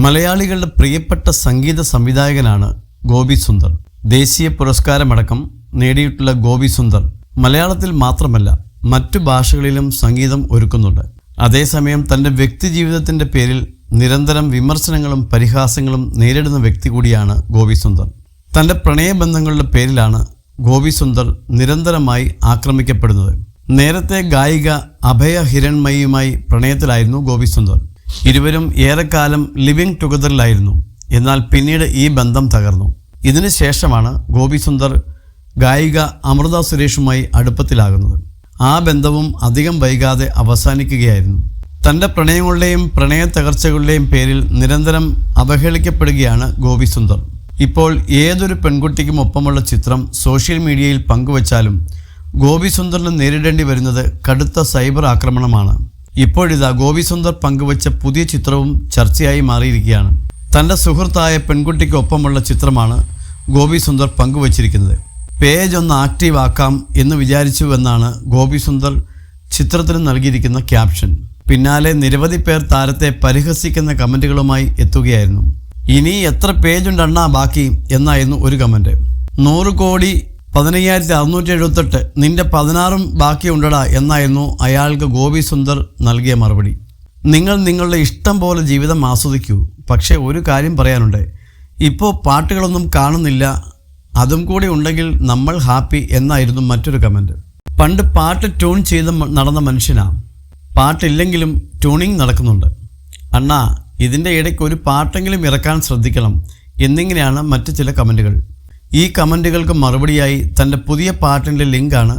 മലയാളികളുടെ പ്രിയപ്പെട്ട സംഗീത സംവിധായകനാണ് ഗോപി സുന്ദർ. ദേശീയ പുരസ്കാരമടക്കം നേടിയിട്ടുള്ള ഗോപി സുന്ദർ മലയാളത്തിൽ മാത്രമല്ല മറ്റു ഭാഷകളിലും സംഗീതം ഒരുക്കുന്നുണ്ട്. അതേസമയം തൻ്റെ വ്യക്തിജീവിതത്തിൻ്റെ പേരിൽ നിരന്തരം വിമർശനങ്ങളും പരിഹാസങ്ങളും നേരിടുന്ന വ്യക്തി കൂടിയാണ് ഗോപി സുന്ദർ. തൻ്റെ പ്രണയബന്ധങ്ങളുടെ പേരിലാണ് ഗോപി സുന്ദർ നിരന്തരമായി ആക്രമിക്കപ്പെടുന്നത്. നേരത്തെ ഗായിക അഭയ ഹിരൺമയിയുമായി പ്രണയത്തിലായിരുന്നു ഗോപി സുന്ദർ. ഇരുവരും ഏറെക്കാലം ലിവിങ് ടുഗദറിലായിരുന്നു. എന്നാൽ പിന്നീട് ഈ ബന്ധം തകർന്നു. ഇതിനു ശേഷമാണ് ഗോപി സുന്ദർ ഗായിക അമൃത സുരേഷുമായി അടുപ്പത്തിലാകുന്നത്. ആ ബന്ധവും അധികം വൈകാതെ അവസാനിക്കുകയായിരുന്നു. തൻ്റെ പ്രണയങ്ങളുടെയും പ്രണയ തകർച്ചകളുടെയും പേരിൽ നിരന്തരം അവഹേളിക്കപ്പെടുകയാണ് ഗോപി സുന്ദർ. ഇപ്പോൾ ഏതൊരു പെൺകുട്ടിക്കും ഒപ്പമുള്ള ചിത്രം സോഷ്യൽ മീഡിയയിൽ പങ്കുവച്ചാലും ഗോപി സുന്ദറിന് നേരിടേണ്ടി വരുന്നത് കടുത്ത സൈബർ ആക്രമണമാണ്. ഇപ്പോഴിതാ ഗോപി സുന്ദർ പങ്കുവച്ച പുതിയ ചിത്രവും ചർച്ചയായി മാറിയിരിക്കുകയാണ്. തൻ്റെ സുഹൃത്തായ പെൺകുട്ടിക്ക് ഒപ്പമുള്ള ചിത്രമാണ് ഗോപി സുന്ദർ പങ്കുവച്ചിരിക്കുന്നത്. പേജ് ഒന്ന് ആക്റ്റീവ് ആക്കാം എന്ന് വിചാരിച്ചുവെന്നാണ് ഗോപി സുന്ദർ ചിത്രത്തിന് നൽകിയിരിക്കുന്ന ക്യാപ്ഷൻ. പിന്നാലെ നിരവധി പേർ താരത്തെ പരിഹസിക്കുന്ന കമൻറ്റുകളുമായി എത്തുകയായിരുന്നു. ഇനി എത്ര പേജുണ്ടെണ്ണാ ബാക്കി എന്നായിരുന്നു ഒരു കമൻറ്റ്. 100,15,678 നിന്റെ 16 ബാക്കിയുണ്ടടാ എന്നായിരുന്നു അയാൾക്ക് ഗോപി സുന്ദർ നൽകിയ മറുപടി. നിങ്ങൾ നിങ്ങളുടെ ഇഷ്ടം പോലെ ജീവിതം ആസ്വദിക്കൂ. പക്ഷേ ഒരു കാര്യം പറയാനുണ്ട്, ഇപ്പോൾ പാട്ടുകളൊന്നും കാണുന്നില്ല, അതും കൂടി ഉണ്ടെങ്കിൽ നമ്മൾ ഹാപ്പി എന്നായിരുന്നു മറ്റൊരു കമൻറ്റ്. പണ്ട് പാട്ട് ട്യൂൺ ചെയ്ത് നടന്ന മനുഷ്യനാണ്. പാട്ടില്ലെങ്കിലും ട്യൂണിങ് നടക്കുന്നുണ്ട്. അണ്ണാ ഇതിൻ്റെ ഇടയ്ക്ക് ഒരു പാട്ടെങ്കിലും ഇറക്കാൻ ശ്രദ്ധിക്കണം എന്നിങ്ങനെയാണ് മറ്റ് ചില കമൻറ്റുകൾ. ഈ കമൻറ്റുകൾക്ക് മറുപടിയായി തൻ്റെ പുതിയ പാട്ടിൻ്റെ ലിങ്കാണ്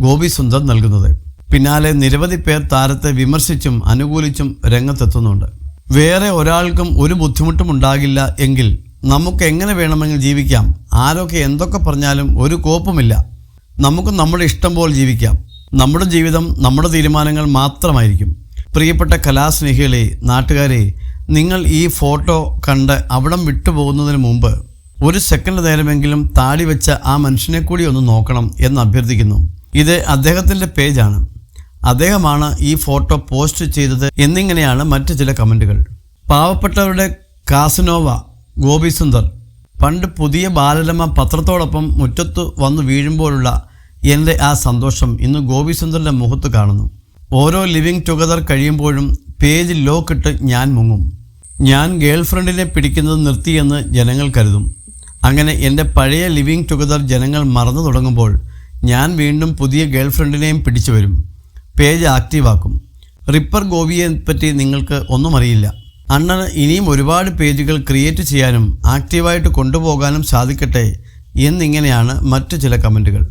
ഗോപി സുന്ദർ നൽകുന്നത്. പിന്നാലെ നിരവധി പേർ താരത്തെ വിമർശിച്ചും അനുകൂലിച്ചും രംഗത്തെത്തുന്നുണ്ട്. വേറെ ഒരാൾക്കും ഒരു ബുദ്ധിമുട്ടും ഉണ്ടാകില്ല എങ്കിൽ നമുക്ക് എങ്ങനെ വേണമെങ്കിൽ ജീവിക്കാം. ആരൊക്കെ എന്തൊക്കെ പറഞ്ഞാലും ഒരു കോപ്പുമില്ല. നമുക്ക് നമ്മുടെ ഇഷ്ടം പോലെ ജീവിക്കാം. നമ്മുടെ ജീവിതം നമ്മുടെ തീരുമാനങ്ങൾ മാത്രമായിരിക്കും. പ്രിയപ്പെട്ട കലാസ്നേഹികളെ, നാട്ടുകാരെ, നിങ്ങൾ ഈ ഫോട്ടോ കണ്ട് അവിടം വിട്ടുപോകുന്നതിന് മുമ്പ് ഒരു സെക്കൻഡ് നേരമെങ്കിലും താടി വെച്ച ആ മനുഷ്യനെ കൂടി ഒന്ന് നോക്കണം എന്ന് അഭ്യർത്ഥിക്കുന്നു. ഇത് അദ്ദേഹത്തിൻ്റെ പേജാണ്. അദ്ദേഹമാണ് ഈ ഫോട്ടോ പോസ്റ്റ് ചെയ്തത് എന്നിങ്ങനെയാണ് മറ്റ് ചില കമൻറ്റുകൾ. പാവപ്പെട്ടവരുടെ കാസനോവ ഗോപി സുന്ദർ. പണ്ട് പുതിയ ബാലരമ പത്രത്തോടൊപ്പം മുറ്റത്ത് വന്നു വീഴുമ്പോഴുള്ള എൻ്റെ ആ സന്തോഷം ഇന്ന് ഗോപി സുന്ദറിൻ്റെ മുഖത്ത് കാണുന്നു. ഓരോ ലിവിങ് ടുഗദർ കഴിയുമ്പോഴും പേജ് ലോക്കിട്ട് ഞാൻ മുങ്ങും. ഞാൻ ഗേൾഫ്രണ്ടിനെ പിടിക്കുന്നത് നിർത്തിയെന്ന് ജനങ്ങൾ കരുതും. അങ്ങനെ എൻ്റെ പഴയ ലിവിങ് ടുഗദർ ജനങ്ങൾ മറന്നു തുടങ്ങുമ്പോൾ ഞാൻ വീണ്ടും പുതിയ ഗേൾഫ്രണ്ടിനെയും പിടിച്ചു വരും. പേജ് ആക്റ്റീവാക്കും. റിപ്പർ ഗോപിയെ പറ്റി നിങ്ങൾക്ക് ഒന്നും അറിയില്ല. അണ്ണന് ഇനിയും ഒരുപാട് പേജുകൾ ക്രിയേറ്റ് ചെയ്യാനും ആക്റ്റീവായിട്ട് കൊണ്ടുപോകാനും സാധിക്കട്ടെ എന്നിങ്ങനെയാണ് മറ്റു ചില കമൻറ്റുകൾ.